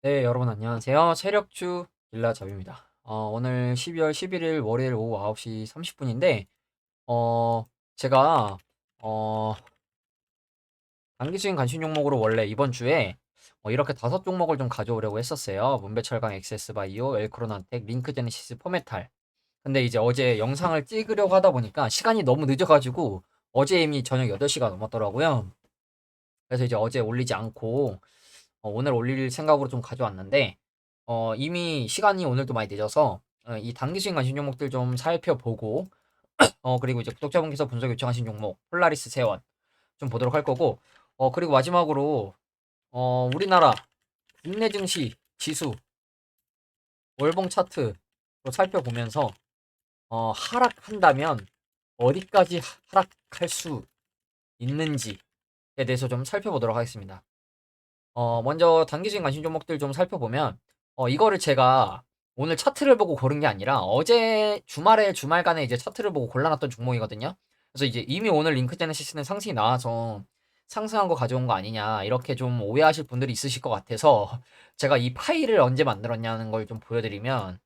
네, 여러분 안녕하세요. 세력주 길라잡입니다. 오늘 12월 11일 월요일 오후 9시 30분인데, 제가, 어, 단기 수익 간신 종목으로 원래 이번 주에 이렇게 5종목을 좀 가져오려고 했었어요. 문배철강, 엑세스바이오, 엘크로난텍, 링크제네시스, 포메탈. 근데 이제 어제 영상을 찍으려고 하다 보니까 시간이 너무 늦어가지고 어제 이미 저녁 8시가 넘었더라고요. 그래서 이제 어제 올리지 않고 오늘 올릴 생각으로 좀 가져왔는데 이미 시간이 오늘도 많이 늦어서 이 단기 수익 관심 종목들 좀 살펴보고 그리고 이제 구독자분께서 분석 요청하신 종목 폴라리스 세원 좀 보도록 할 거고 그리고 마지막으로 우리나라 국내 증시 지수 월봉 차트로 살펴보면서 하락한다면 어디까지 하락할 수 있는지에 대해서 좀 살펴보도록 하겠습니다. 먼저 단기 수익 관심 종목들 좀 살펴보면 이거를 제가 오늘 차트를 보고 고른 게 아니라 어제 주말간에 이제 차트를 보고 골라놨던 종목이거든요. 그래서 이제 이미 오늘 링크 제네시스는 상승이 나와서 상승한 거 가져온 거 아니냐 이렇게 좀 오해하실 분들이 있으실 것 같아서 제가 이 파일을 언제 만들었냐는 걸 좀 보여드리면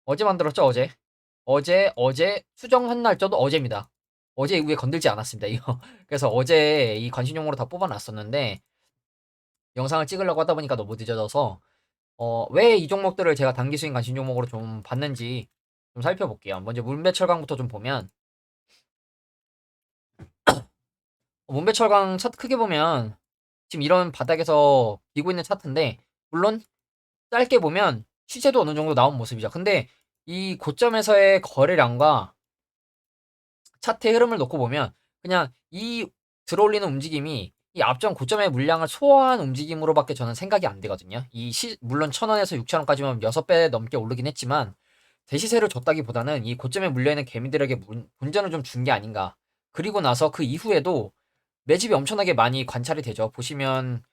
어제 만들었죠, 어제. 어제 수정한 날짜도 어제입니다. 어제 이후에 건들지 않았습니다, 이거. 그래서 어제 이 관심종목으로 다 뽑아놨었는데 영상을 찍으려고 하다 보니까 너무 늦어져서 왜 이 종목들을 제가 단기 수익 관심 종목으로 좀 봤는지 좀 살펴볼게요. 먼저 문배철강부터 좀 보면 문배철강 차트 크게 보면 지금 이런 바닥에서 기고 있는 차트인데 물론 짧게 보면 시세도 어느 정도 나온 모습이죠. 근데 이 고점에서의 거래량과 차트의 흐름을 놓고 보면 그냥 이 들어올리는 움직임이 이 앞전 고점의 물량을 소화한 움직임으로밖에 저는 생각이 안 되거든요. 물론 1,000원에서 6,000원까지면 6배 넘게 오르긴 했지만 대시세를 줬다기보다는 이 고점에 물려있는 개미들에게 본전을 좀 준 게 아닌가. 그리고 나서 그 이후에도 매집이 엄청나게 많이 관찰이 되죠. 보시면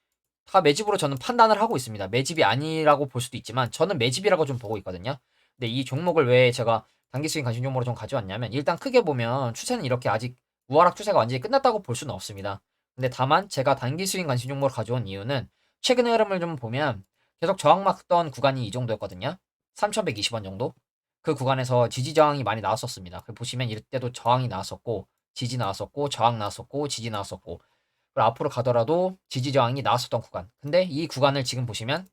다 매집으로 저는 판단을 하고 있습니다. 매집이 아니라고 볼 수도 있지만 저는 매집이라고 좀 보고 있거든요. 근데 이 종목을 왜 제가 단기 수익 관심 종목으로 좀 가져왔냐면 일단 크게 보면 추세는 이렇게 아직 우하락 추세가 완전히 끝났다고 볼 수는 없습니다. 근데 다만 제가 단기 수익 관심 종목으로 가져온 이유는 최근의 흐름을 좀 보면 계속 저항 막던 구간이 이 정도였거든요. 3,120원 정도. 그 구간에서 지지 저항이 많이 나왔었습니다. 보시면 이때도 저항이 나왔었고 지지 나왔었고 저항 나왔었고 지지 나왔었고 그리고 앞으로 가더라도 지지 저항이 나왔었던 구간. 근데 이 구간을 지금 보시면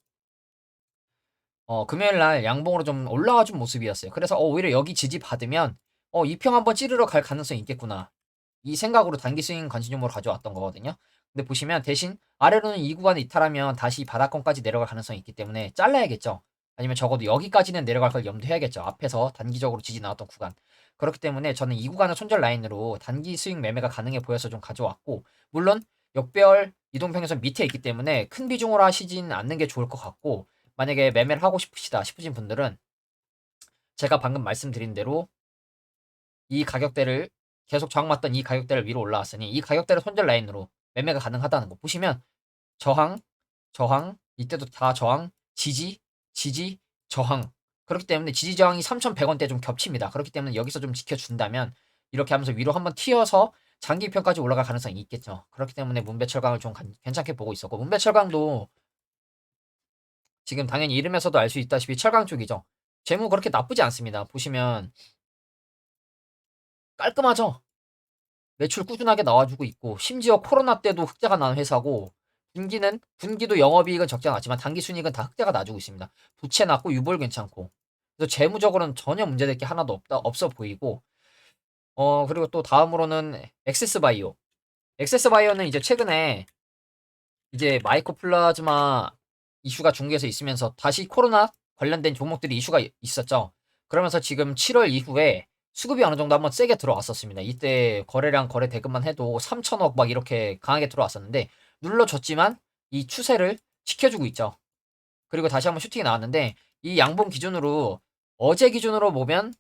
금요일 날 양봉으로 좀 올라와 준 모습이었어요. 그래서 오히려 여기 지지 받으면 이 평 한번 찌르러 갈 가능성이 있겠구나. 이 생각으로 단기 스윙 관심 종목으로 가져왔던 거거든요. 근데 보시면 대신 아래로는 이 구간을 이탈하면 다시 바닥권까지 내려갈 가능성이 있기 때문에 잘라야겠죠. 아니면 적어도 여기까지는 내려갈 걸 염두해야겠죠. 앞에서 단기적으로 지지 나왔던 구간. 그렇기 때문에 저는 이 구간을 손절 라인으로 단기 스윙 매매가 가능해 보여서 좀 가져왔고 물론 역배열 이동평균선 밑에 있기 때문에 큰 비중으로 하시진 않는 게 좋을 것 같고 만약에 매매를 하고 싶으신 분들은 제가 방금 말씀드린 대로 이 가격대를 계속 저항받던 이 가격대를 위로 올라왔으니 이 가격대를 손절 라인으로 매매가 가능하다는 거 보시면 저항, 저항, 이때도 다 저항, 지지, 지지, 저항. 그렇기 때문에 지지 저항이 3,100원대 좀 겹칩니다. 그렇기 때문에 여기서 좀 지켜준다면 이렇게 하면서 위로 한번 튀어서 장기평까지 올라갈 가능성이 있겠죠. 그렇기 때문에 문배철강을 좀 괜찮게 보고 있었고 문배철강도 지금 당연히 이름에서도 알 수 있다시피 철강 쪽이죠. 재무 그렇게 나쁘지 않습니다. 보시면 깔끔하죠. 매출 꾸준하게 나와주고 있고 심지어 코로나 때도 흑자가 난 회사고 분기도 영업이익은 적자 났지만 단기 순이익은 다 흑자가 나주고 있습니다. 부채 낮고 유보율 괜찮고 그래서 재무적으로는 전혀 문제될 게 하나도 없어 보이고 그리고 또 다음으로는 엑세스바이오. 엑세스바이오는 이제 최근에 이제 마이코 플라즈마 이슈가 중국에서 있으면서 다시 코로나 관련된 종목들이 이슈가 있었죠. 그러면서 지금 7월 이후에 수급이 어느 정도 한번 세게 들어왔었습니다. 이때 거래량 거래 대금만 해도 3천억 막 이렇게 강하게 들어왔었는데 눌러줬지만 이 추세를 지켜주고 있죠. 그리고 다시 한번 슈팅이 나왔는데 이 양봉 기준으로 어제 기준으로 보면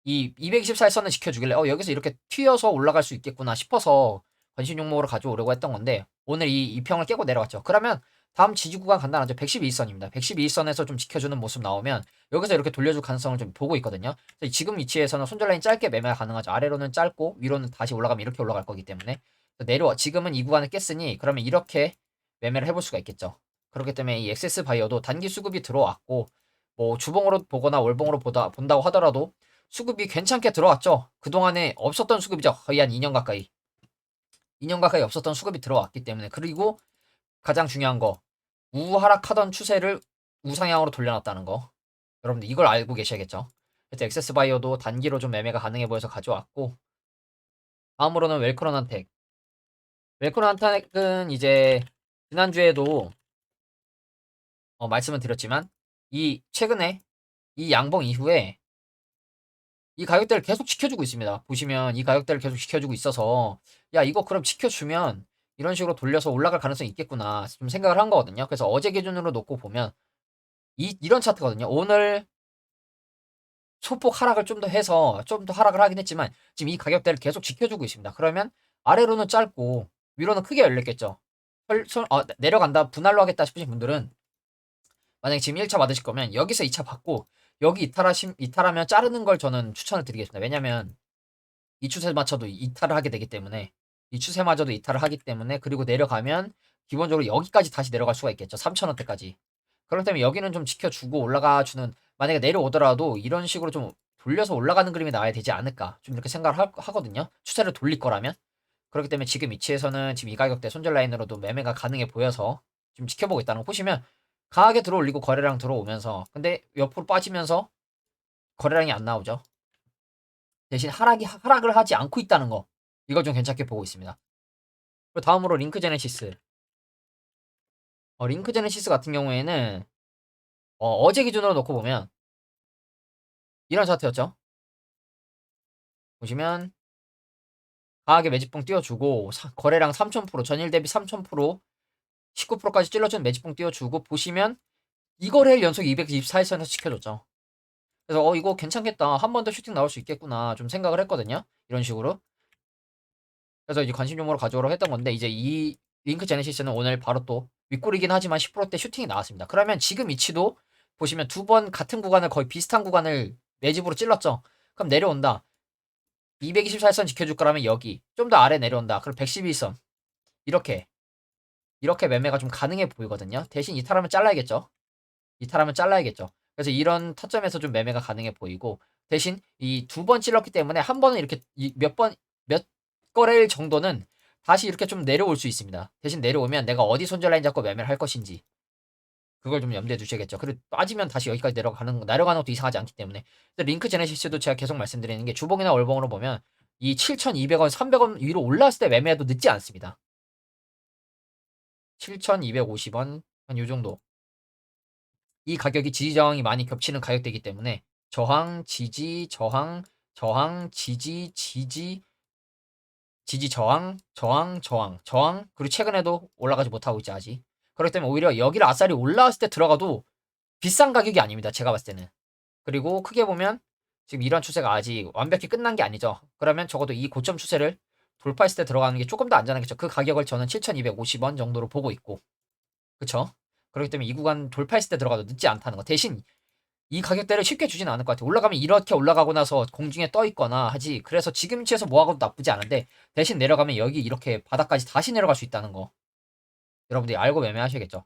이 224일선을 지켜주길래 여기서 이렇게 튀어서 올라갈 수 있겠구나 싶어서 관심 종목으로 가져오려고 했던 건데 오늘 이 평을 깨고 내려갔죠. 그러면 다음 지지 구간 간단하죠. 112일선입니다. 112일선에서 좀 지켜주는 모습 나오면 여기서 이렇게 돌려줄 가능성을 좀 보고 있거든요. 지금 위치에서는 손절 라인 짧게 매매가 가능하죠. 아래로는 짧고 위로는 다시 올라가면 이렇게 올라갈 거기 때문에 지금은 이 구간을 깼으니 그러면 이렇게 매매를 해볼 수가 있겠죠. 그렇기 때문에 이 액세스 바이어도 단기 수급이 들어왔고 뭐 주봉으로 보거나 월봉으로 본다고 하더라도 수급이 괜찮게 들어왔죠. 그동안에 없었던 수급이죠. 거의 한 2년 가까이. 2년 가까이 없었던 수급이 들어왔기 때문에. 그리고 가장 중요한 거 우하락하던 추세를 우상향으로 돌려놨다는 거. 여러분들 이걸 알고 계셔야겠죠. 그래서 액세스 바이어도 단기로 좀 매매가 가능해 보여서 가져왔고, 다음으로는 웰크론한텍. 웰크론한텍은 이제 지난주에도 말씀을 드렸지만 이 최근에 이 양봉 이후에 이 가격대를 계속 지켜주고 있습니다. 보시면 이 가격대를 계속 지켜주고 있어서 야 이거 그럼 지켜주면 이런 식으로 돌려서 올라갈 가능성이 있겠구나 좀 생각을 한 거거든요. 그래서 어제 기준으로 놓고 보면 이런 차트거든요. 오늘 소폭 하락을 좀 더 해서 좀 더 하락을 하긴 했지만 지금 이 가격대를 계속 지켜주고 있습니다. 그러면 아래로는 짧고 위로는 크게 열렸겠죠. 내려간다 분할로 하겠다 싶으신 분들은 만약에 지금 1차 받으실 거면 여기서 2차 받고 여기 이탈하면 자르는 걸 저는 추천을 드리겠습니다. 왜냐면 이 추세마저도 이탈을 하게 되기 때문에 이 추세마저도 이탈을 하기 때문에 그리고 내려가면 기본적으로 여기까지 다시 내려갈 수가 있겠죠. 3,000원대까지. 그렇기 때문에 여기는 좀 지켜주고 올라가주는 만약에 내려오더라도 이런 식으로 좀 돌려서 올라가는 그림이 나와야 되지 않을까 좀 이렇게 생각을 하거든요. 추세를 돌릴 거라면. 그렇기 때문에 지금 위치에서는 지금 이 가격대 손절 라인으로도 매매가 가능해 보여서 지금 지켜보고 있다는 거 보시면 강하게 들어올리고 거래량 들어오면서 근데 옆으로 빠지면서 거래량이 안 나오죠. 대신 하락을 하지 않고 있다는 거 이걸 좀 괜찮게 보고 있습니다. 그리고 다음으로 링크 제네시스. 링크 제네시스 같은 경우에는 어제 기준으로 놓고 보면 이런 차트였죠. 보시면 강하게 매집봉 띄워주고 거래량 3000% 전일 대비 3000% 19%까지 찔러준 매집봉 띄워주고 보시면 이거래일 연속 224일선에서 지켜줬죠. 그래서 이거 괜찮겠다. 한 번 더 슈팅 나올 수 있겠구나 좀 생각을 했거든요. 이런 식으로. 그래서 이제 관심 종목으로 가져오라고 했던 건데 이제 이 링크 제네시스는 오늘 바로 또 윗골이긴 하지만 10%대 슈팅이 나왔습니다. 그러면 지금 위치도 보시면 두 번 같은 구간을 거의 비슷한 구간을 매집으로 찔렀죠. 그럼 내려온다. 224선 지켜줄 거라면 여기 좀 더 아래 내려온다. 그럼 111선 이렇게 매매가 좀 가능해 보이거든요. 대신 이탈하면 잘라야겠죠. 그래서 이런 타점에서 좀 매매가 가능해 보이고 대신 이 두 번 찔렀기 때문에 한 번은 이렇게 몇 거래일 정도는 다시 이렇게 좀 내려올 수 있습니다. 대신 내려오면 내가 어디 손절 라인 잡고 매매를 할 것인지 그걸 좀 염두에 두셔야겠죠. 그리고 빠지면 다시 여기까지 내려가는 것도 이상하지 않기 때문에. 링크 제네시스도 제가 계속 말씀드리는 게 주봉이나 월봉으로 보면 이 7,200원, 300원 위로 올라왔을 때 매매해도 늦지 않습니다. 7,250원 한 요 정도. 이 가격이 지지 저항이 많이 겹치는 가격대이기 때문에 저항, 지지, 저항, 저항, 지지, 지지, 지지, 저항, 저항, 저항, 저항. 그리고 최근에도 올라가지 못하고 있지 아직. 그렇기 때문에 오히려 여기를 아싸리 올라왔을 때 들어가도 비싼 가격이 아닙니다. 제가 봤을 때는. 그리고 크게 보면 지금 이런 추세가 아직 완벽히 끝난 게 아니죠. 그러면 적어도 이 고점 추세를 돌파했을 때 들어가는 게 조금 더 안전하겠죠. 그 가격을 저는 7,250원 정도로 보고 있고. 그쵸? 그렇기 때문에 이 구간 돌파했을 때 들어가도 늦지 않다는 거. 대신 이 가격대를 쉽게 주지는 않을 것 같아요. 올라가면 이렇게 올라가고 나서 공중에 떠 있거나 하지. 그래서 지금 위치에서 뭐하고도 나쁘지 않은데 대신 내려가면 여기 이렇게 바닥까지 다시 내려갈 수 있다는 거. 여러분들이 알고 매매하셔야겠죠.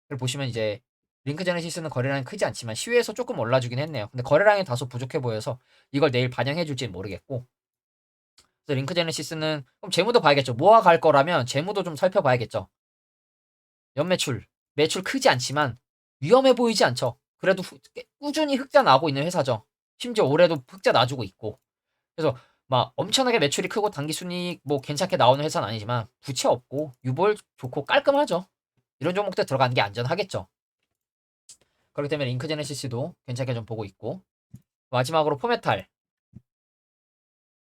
그리고 보시면 이제 링크 제네시스는 거래량이 크지 않지만 시외에서 조금 올라주긴 했네요. 근데 거래량이 다소 부족해 보여서 이걸 내일 반영해 줄지는 모르겠고. 그래서 링크 제네시스는 그럼 재무도 봐야겠죠. 모아갈 거라면 재무도 좀 살펴봐야겠죠. 매출 크지 않지만 위험해 보이지 않죠. 그래도 꾸준히 흑자 나고 있는 회사죠. 심지어 올해도 흑자 나주고 있고. 그래서 막 엄청나게 매출이 크고 당기 순이익 뭐 괜찮게 나오는 회사는 아니지만 부채 없고 유볼 좋고 깔끔하죠. 이런 종목들 들어가는 게 안전하겠죠. 그렇기 때문에 링크 제네시스도 괜찮게 좀 보고 있고. 마지막으로 포메탈.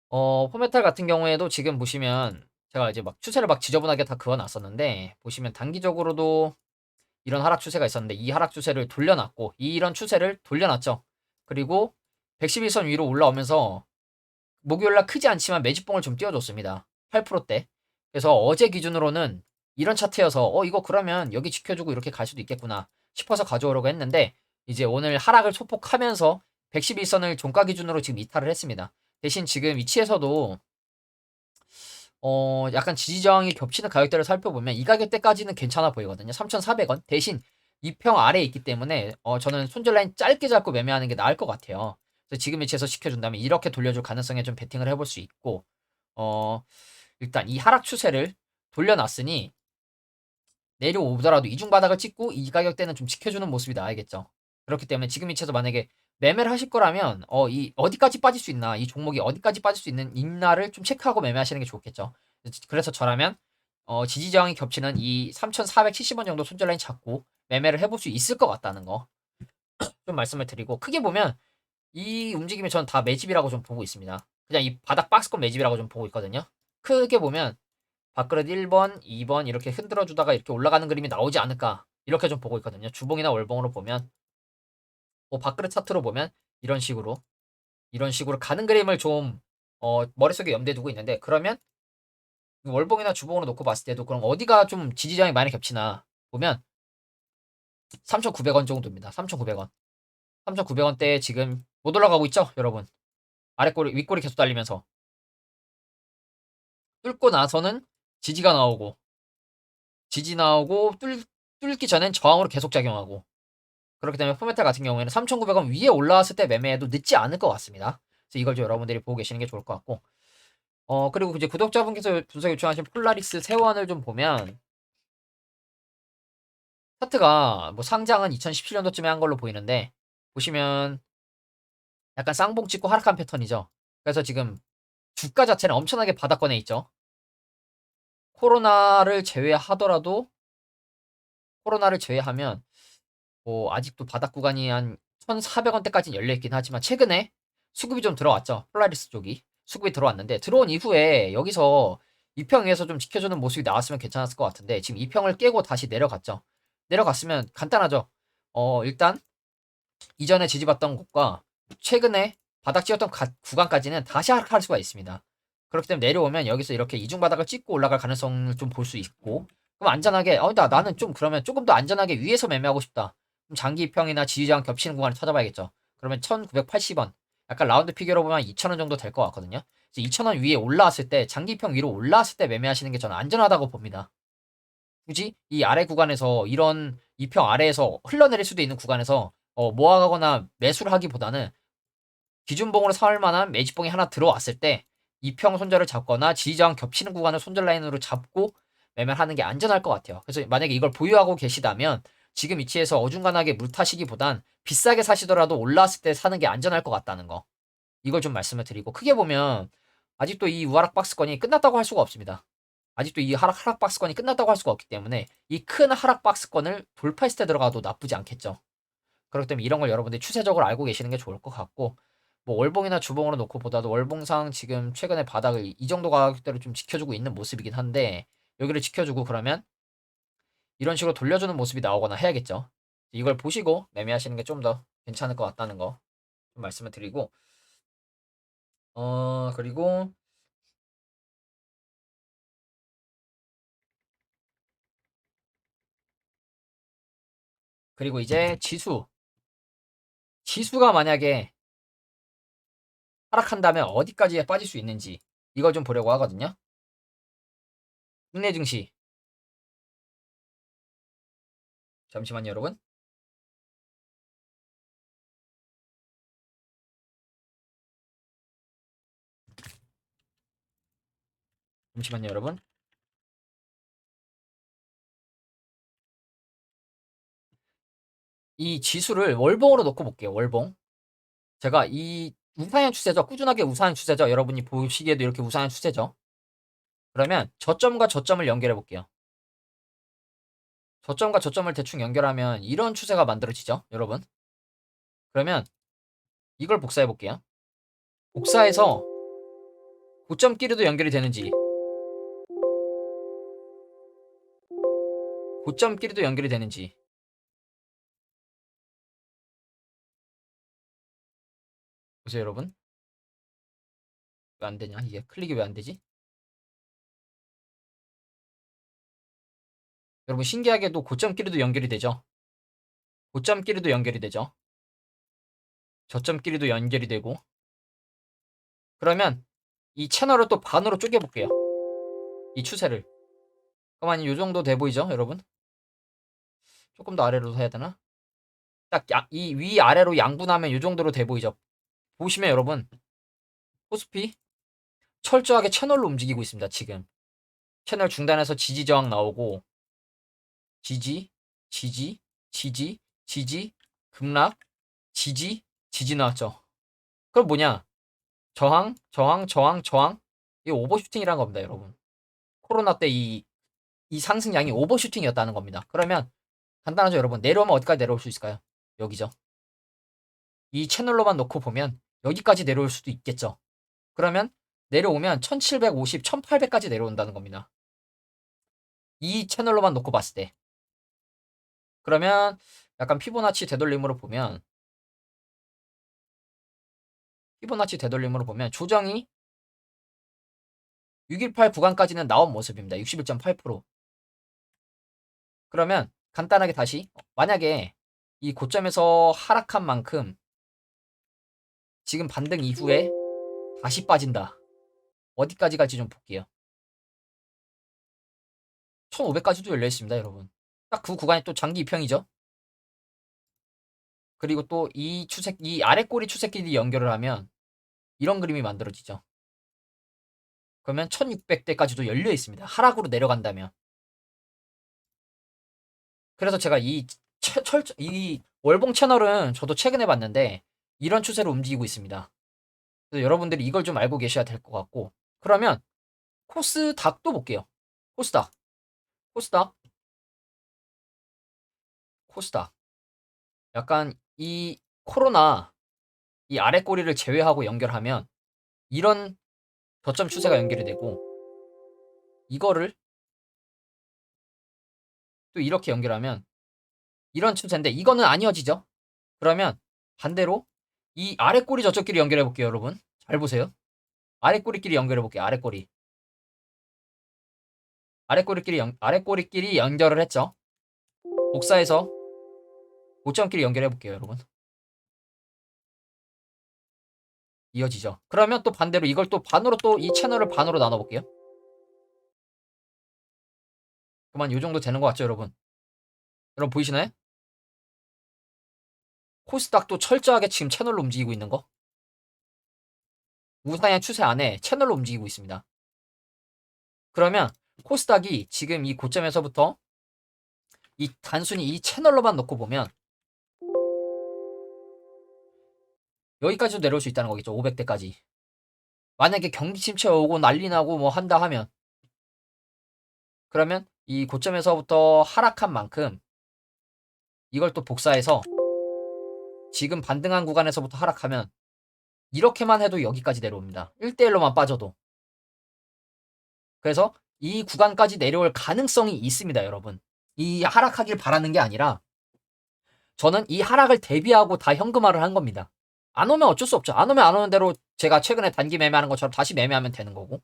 포메탈 같은 경우에도 지금 보시면 제가 이제 막 추세를 막 지저분하게 다 그어놨었는데 보시면 단기적으로도 이런 하락 추세가 있었는데 이 하락 추세를 돌려놨고 이런 추세를 돌려놨죠. 그리고 111선 위로 올라오면서 목요일날 크지 않지만 매집봉을 좀 띄워줬습니다. 8%대. 그래서 어제 기준으로는 이런 차트여서 이거 그러면 여기 지켜주고 이렇게 갈 수도 있겠구나 싶어서 가져오려고 했는데 이제 오늘 하락을 소폭하면서 111선을 종가 기준으로 지금 이탈을 했습니다. 대신 지금 위치에서도 약간 지지저항이 겹치는 가격대를 살펴보면 이 가격대까지는 괜찮아 보이거든요. 3,400원. 대신 2평 아래에 있기 때문에 저는 손절 라인 짧게 잡고 매매하는 게 나을 것 같아요. 그래서 지금 위치에서 시켜준다면 이렇게 돌려줄 가능성에 좀 베팅을 해볼 수 있고, 어, 일단 이 하락 추세를 돌려놨으니 내려오더라도 이중 바닥을 찍고 이 가격대는 좀 지켜주는 모습이 나야겠죠. 그렇기 때문에 지금 위치에서 만약에 매매를 하실 거라면 이 어디까지 빠질 수 있나, 이 종목이 어디까지 빠질 수 있나를 좀 체크하고 매매하시는 게 좋겠죠. 그래서 저라면 지지 저항이 겹치는 이 3,470원 정도 손절 라인 잡고 매매를 해볼 수 있을 것 같다는 거 좀 말씀을 드리고, 크게 보면 이 움직임이 저는 다 매집이라고 좀 보고 있습니다. 그냥 이 바닥 박스권 매집이라고 좀 보고 있거든요. 크게 보면 밥그릇 1번, 2번 이렇게 흔들어 주다가 이렇게 올라가는 그림이 나오지 않을까 이렇게 좀 보고 있거든요. 주봉이나 월봉으로 보면, 밥그릇 차트로 보면 이런 식으로 가는 그림을 좀 머릿속에 염두에 두고 있는데, 그러면 월봉이나 주봉으로 놓고 봤을 때도 그럼 어디가 좀 지지장이 많이 겹치나 보면 3,900원 정도입니다. 3,900원. 3,900원대에 지금 못 올라가고 있죠, 여러분. 아래꼬리 윗꼬리 계속 달리면서 뚫고 나서는 지지가 나오고, 지지 나오고 뚫기 전엔 저항으로 계속 작용하고, 그렇기 때문에 포메탈 같은 경우에는 3,900원 위에 올라왔을 때 매매해도 늦지 않을 것 같습니다. 그래서 이걸 좀 여러분들이 보고 계시는 게 좋을 것 같고, 그리고 이제 구독자분께서 분석 요청하신 폴라리스 세원을 좀 보면 차트가 뭐 상장은 2017년도쯤에 한 걸로 보이는데, 보시면 약간 쌍봉 찍고 하락한 패턴이죠. 그래서 지금 주가 자체는 엄청나게 바닥권에 있죠. 코로나를 제외하더라도, 코로나를 제외하면 뭐 아직도 바닥 구간이 한 1,400원대까지는 열려있긴 하지만 최근에 수급이 좀 들어왔죠. 폴라리스 쪽이 수급이 들어왔는데, 들어온 이후에 여기서 2평 위에서 좀 지켜주는 모습이 나왔으면 괜찮았을 것 같은데 지금 2평을 깨고 다시 내려갔죠. 내려갔으면 간단하죠. 일단 이전에 지지받던 곳과 최근에 바닥 지었던 구간까지는 다시 하락할 수가 있습니다. 그렇기 때문에 내려오면 여기서 이렇게 이중 바닥을 찍고 올라갈 가능성을 좀 볼 수 있고, 그럼 안전하게 나는 좀 그러면 조금 더 안전하게 위에서 매매하고 싶다. 그럼 장기 입평이나 지지저항 겹치는 구간을 찾아봐야겠죠. 그러면 1,980원, 약간 라운드 피겨로 보면 2,000원 정도 될 것 같거든요. 2,000원 위에 올라왔을 때, 장기 입평 위로 올라왔을 때 매매하시는 게 저는 안전하다고 봅니다. 굳이 이 아래 구간에서, 이런 2평 아래에서 흘러내릴 수도 있는 구간에서 모아가거나 매수를 하기보다는 기준봉으로 삼을 만한 매집봉이 하나 들어왔을 때 2평 손절을 잡거나 지지저항 겹치는 구간을 손절 라인으로 잡고 매매를 하는 게 안전할 것 같아요. 그래서 만약에 이걸 보유하고 계시다면 지금 위치에서 어중간하게 물타시기보단 비싸게 사시더라도 올라왔을 때 사는 게 안전할 것 같다는 거, 이걸 좀 말씀을 드리고, 크게 보면 아직도 이 우하락 박스권이 끝났다고 할 수가 없습니다. 아직도 이 하락 박스권이 끝났다고 할 수가 없기 때문에 이 큰 하락 박스권을 돌파했을 때 들어가도 나쁘지 않겠죠. 그렇기 때문에 이런 걸 여러분들이 추세적으로 알고 계시는 게 좋을 것 같고, 뭐 월봉이나 주봉으로 놓고 보다도 월봉상 지금 최근에 바닥을 이 정도 가격대로 좀 지켜주고 있는 모습이긴 한데, 여기를 지켜주고 그러면 이런 식으로 돌려주는 모습이 나오거나 해야겠죠. 이걸 보시고 매매하시는 게 좀 더 괜찮을 것 같다는 거 좀 말씀을 드리고, 그리고 이제 지수가 만약에 하락한다면 어디까지 빠질 수 있는지 이걸 좀 보려고 하거든요. 국내 증시, 잠시만요 여러분. 잠시만요 여러분. 이 지수를 월봉으로 놓고 볼게요. 월봉. 제가 이 우상향 추세죠. 꾸준하게 우상향 추세죠. 여러분이 보시기에도 이렇게 우상향 추세죠. 그러면 저점과 저점을 연결해 볼게요. 저점과 저점을 대충 연결하면 이런 추세가 만들어지죠, 여러분. 그러면 이걸 복사해 볼게요. 복사해서 고점끼리도 연결이 되는지, 고점끼리도 연결이 되는지 보세요, 여러분. 왜 안 되냐? 이게 클릭이 왜 안 되지? 여러분, 신기하게도 고점끼리도 연결이 되죠. 고점끼리도 연결이 되죠. 저점끼리도 연결이 되고. 그러면 이 채널을 또 반으로 쪼개 볼게요. 이 추세를. 그러면 이 정도 돼 보이죠, 여러분? 조금 더 아래로 해야 되나? 딱 이 위아래로 양분하면 이 정도로 돼 보이죠? 보시면 여러분, 코스피 철저하게 채널로 움직이고 있습니다, 지금. 채널 중단에서 지지 저항 나오고, 지지, 지지, 지지, 지지, 급락, 지지, 지지 나왔죠. 그럼 뭐냐? 저항, 저항, 저항, 저항. 이게 오버슈팅이라는 겁니다, 여러분. 코로나 때 이 상승량이 오버슈팅이었다는 겁니다. 그러면 간단하죠, 여러분. 내려오면 어디까지 내려올 수 있을까요? 여기죠. 이 채널로만 놓고 보면 여기까지 내려올 수도 있겠죠. 그러면 내려오면 1750, 1800까지 내려온다는 겁니다. 이 채널로만 놓고 봤을 때. 그러면 약간 피보나치 되돌림으로 보면 조정이 618 구간까지는 나온 모습입니다. 61.8%. 그러면 간단하게 다시 만약에 이 고점에서 하락한 만큼 지금 반등 이후에 다시 빠진다. 어디까지 갈지 좀 볼게요. 1500까지도 열려 있습니다, 여러분. 딱 그 구간이 또 장기 이평이죠. 그리고 또 이 아래 꼬리 추세끼리 연결을 하면 이런 그림이 만들어지죠. 그러면 1600대까지도 열려 있습니다. 하락으로 내려간다면. 그래서 제가 이 월봉 채널은 저도 최근에 봤는데 이런 추세로 움직이고 있습니다. 그래서 여러분들이 이걸 좀 알고 계셔야 될 것 같고. 그러면 코스닥도 볼게요. 코스닥. 코스닥. 코스닥. 약간 이 코로나 이 아래 꼬리를 제외하고 연결하면 이런 저점 추세가 연결이 되고 이거를 또 이렇게 연결하면 이런 추세인데 이거는 안 이어지죠. 그러면 반대로 이 아래 꼬리 저쪽끼리 연결해 볼게요, 여러분. 잘 보세요. 아래 꼬리끼리 연결해 볼게요. 아래 꼬리. 아래 꼬리끼리 연결을 했죠. 복사해서 고점끼리 연결해 볼게요, 여러분. 이어지죠. 그러면 또 반대로 이걸 또 반으로 또 이 채널을 반으로 나눠 볼게요. 그만 요 정도 되는 것 같죠, 여러분? 여러분 보이시나요? 코스닥도 철저하게 지금 채널로 움직이고 있는 거. 우상향 추세 안에 채널로 움직이고 있습니다. 그러면 코스닥이 지금 이 고점에서부터 이 단순히 이 채널로만 놓고 보면 여기까지도 내려올 수 있다는 거겠죠. 500대까지. 만약에 경기 침체 오고 난리 나고 뭐 한다 하면 그러면 이 고점에서부터 하락한 만큼 이걸 또 복사해서 지금 반등한 구간에서부터 하락하면 이렇게만 해도 여기까지 내려옵니다. 1대1로만 빠져도. 그래서 이 구간까지 내려올 가능성이 있습니다, 여러분. 이 하락하길 바라는 게 아니라 저는 이 하락을 대비하고 다 현금화를 한 겁니다. 안 오면 어쩔 수 없죠. 안 오면 안 오는 대로 제가 최근에 단기 매매하는 것처럼 다시 매매하면 되는 거고.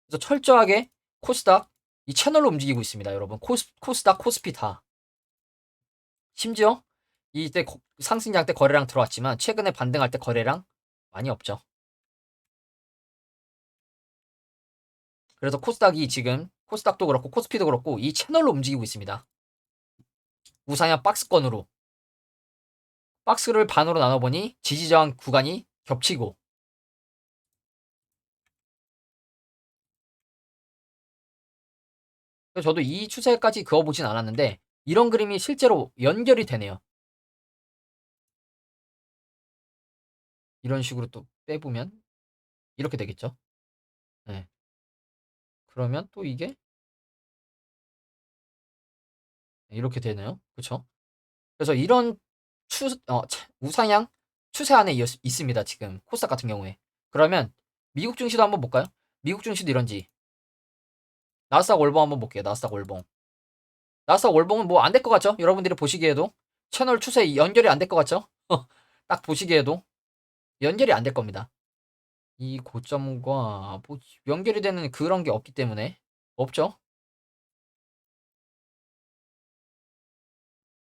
그래서 철저하게 코스닥 이 채널로 움직이고 있습니다, 여러분. 코스닥, 코스피 다. 심지어 이때 상승장 때 거래량 들어왔지만 최근에 반등할 때 거래량 많이 없죠. 그래서 코스닥이 지금 코스닥도 그렇고 코스피도 그렇고 이 채널로 움직이고 있습니다. 우상향 박스권으로. 박스를 반으로 나눠보니 지지저항 구간이 겹치고 저도 이 추세까지 그어보진 않았는데 이런 그림이 실제로 연결이 되네요. 이런 식으로 또 빼보면 이렇게 되겠죠. 네. 그러면 또 이게 이렇게 되네요. 그쵸? 그래서 이런 우상향 추세 안에 있습니다. 지금 코스닥 같은 경우에. 그러면 미국 증시도 한번 볼까요? 미국 증시도 이런지. 나스닥 월봉 한번 볼게요. 나스닥 월봉. 나스닥 월봉은 뭐 안 될 것 같죠? 여러분들이 보시기에도 채널 추세 연결이 안 될 것 같죠? 딱 보시기에도 연결이 안 될 겁니다. 이 고점과 뭐 연결이 되는 그런 게 없기 때문에 없죠.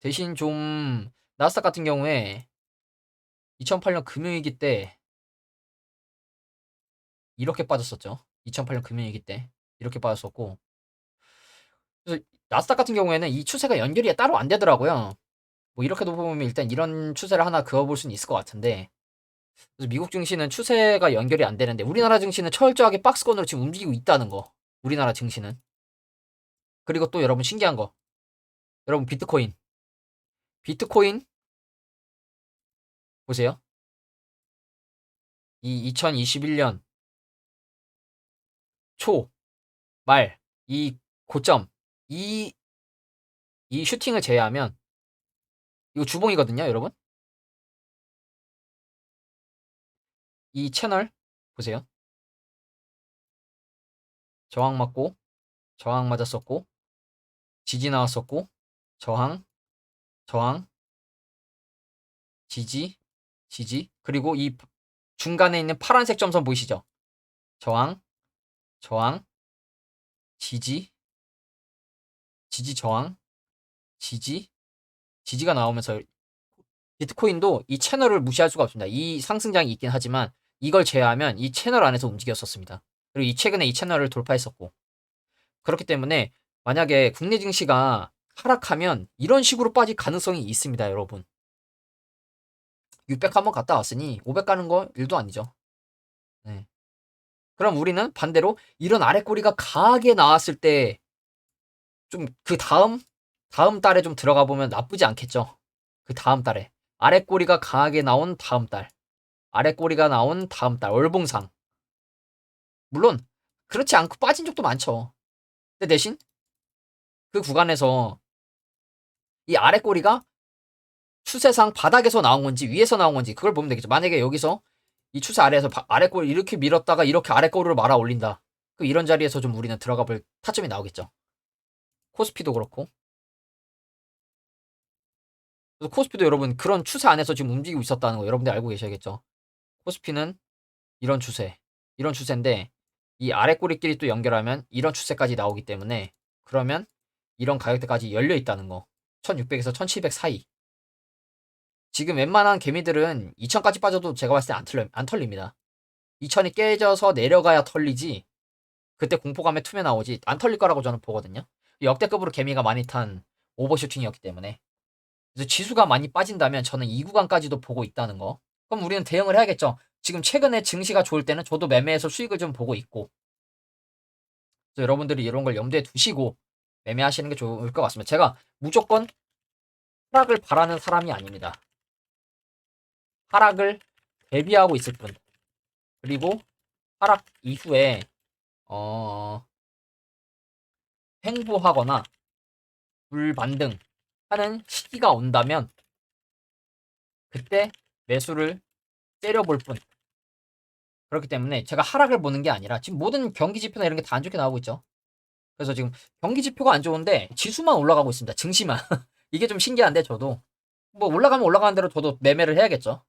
대신 좀 나스닥 같은 경우에 2008년 금융위기 때 이렇게 빠졌었죠. 2008년 금융위기 때. 이렇게 빠졌었고. 그래서 나스닥 같은 경우에는 이 추세가 연결이 따로 안 되더라고요. 뭐 이렇게도 보면 일단 이런 추세를 하나 그어볼 수는 있을 것 같은데. 그래서 미국 증시는 추세가 연결이 안 되는데 우리나라 증시는 철저하게 박스권으로 지금 움직이고 있다는 거. 우리나라 증시는. 그리고 또 여러분 신기한 거. 여러분 비트코인. 비트코인 보세요. 이 2021년 초, 말, 이 고점, 이, 이 슈팅을 제외하면 이거 주봉이거든요, 여러분. 이 채널 보세요. 저항 맞고, 저항 맞았었고, 지지 나왔었고, 저항, 저항, 지지, 지지. 그리고 이 중간에 있는 파란색 점선 보이시죠? 저항, 저항, 지지, 지지, 저항, 지지, 지지가 나오면서 비트코인도 이 채널을 무시할 수가 없습니다. 이 상승장이 있긴 하지만 이걸 제외하면 이 채널 안에서 움직였었습니다. 그리고 최근에 이 채널을 돌파했었고. 그렇기 때문에 만약에 국내 증시가 하락하면 이런 식으로 빠질 가능성이 있습니다, 여러분. 600 한번 갔다 왔으니 500 가는 거 일도 아니죠. 네. 그럼 우리는 반대로 이런 아래 꼬리가 강하게 나왔을 때 좀 그 다음 달에 좀 들어가 보면 나쁘지 않겠죠. 그 다음 달에 아래 꼬리가 강하게 나온 다음 달, 아래 꼬리가 나온 다음 달 월봉상. 물론 그렇지 않고 빠진 적도 많죠. 근데 대신 그 구간에서 이 아래 꼬리가 추세상 바닥에서 나온 건지 위에서 나온 건지 그걸 보면 되겠죠. 만약에 여기서 이 추세 아래에서 아래 꼬리 이렇게 밀었다가 이렇게 아래 꼬리로 말아 올린다. 그 이런 자리에서 좀 우리는 들어가 볼 타점이 나오겠죠. 코스피도 그렇고. 그래서 코스피도 여러분 그런 추세 안에서 지금 움직이고 있었다는 거 여러분들 알고 계셔야겠죠. 코스피는 이런 추세, 이런 추세인데 이 아래 꼬리끼리 또 연결하면 이런 추세까지 나오기 때문에 그러면 이런 가격대까지 열려 있다는 거. 1600에서 1700 사이. 지금 웬만한 개미들은 2000까지 빠져도 제가 봤을 때 안 털립니다. 2000이 깨져서 내려가야 털리지. 그때 공포감에 tum에 나오지 안 털릴 거라고 저는 보거든요. 역대급으로 개미가 많이 탄 오버슈팅이었기 때문에. 그래서 지수가 많이 빠진다면 저는 이 구간까지도 보고 있다는 거. 그럼 우리는 대응을 해야겠죠. 지금 최근에 증시가 좋을 때는 저도 매매해서 수익을 좀 보고 있고. 그래서 여러분들이 이런 걸 염두에 두시고 매매하시는 게 좋을 것 같습니다. 제가 무조건 하락을 바라는 사람이 아닙니다. 하락을 대비하고 있을 뿐. 그리고 하락 이후에 횡보하거나 불반등 하는 시기가 온다면 그때 매수를 때려볼 뿐. 그렇기 때문에 제가 하락을 보는 게 아니라 지금 모든 경기 지표나 이런 게 다 안 좋게 나오고 있죠. 그래서 지금 경기 지표가 안 좋은데 지수만 올라가고 있습니다. 증시만. 이게 좀 신기한데 저도 뭐 올라가면 올라가는 대로 저도 매매를 해야겠죠.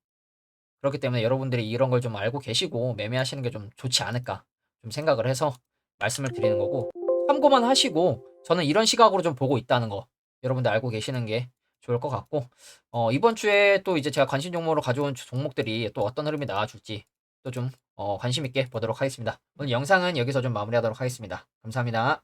그렇기 때문에 여러분들이 이런 걸 좀 알고 계시고 매매하시는 게 좀 좋지 않을까 좀 생각을 해서 말씀을 드리는 거고 참고만 하시고 저는 이런 시각으로 좀 보고 있다는 거 여러분들 알고 계시는 게 좋을 것 같고 이번 주에 또 이제 제가 관심 종목으로 가져온 종목들이 또 어떤 흐름이 나와줄지 또 좀 관심 있게 보도록 하겠습니다. 오늘 영상은 여기서 좀 마무리하도록 하겠습니다. 감사합니다.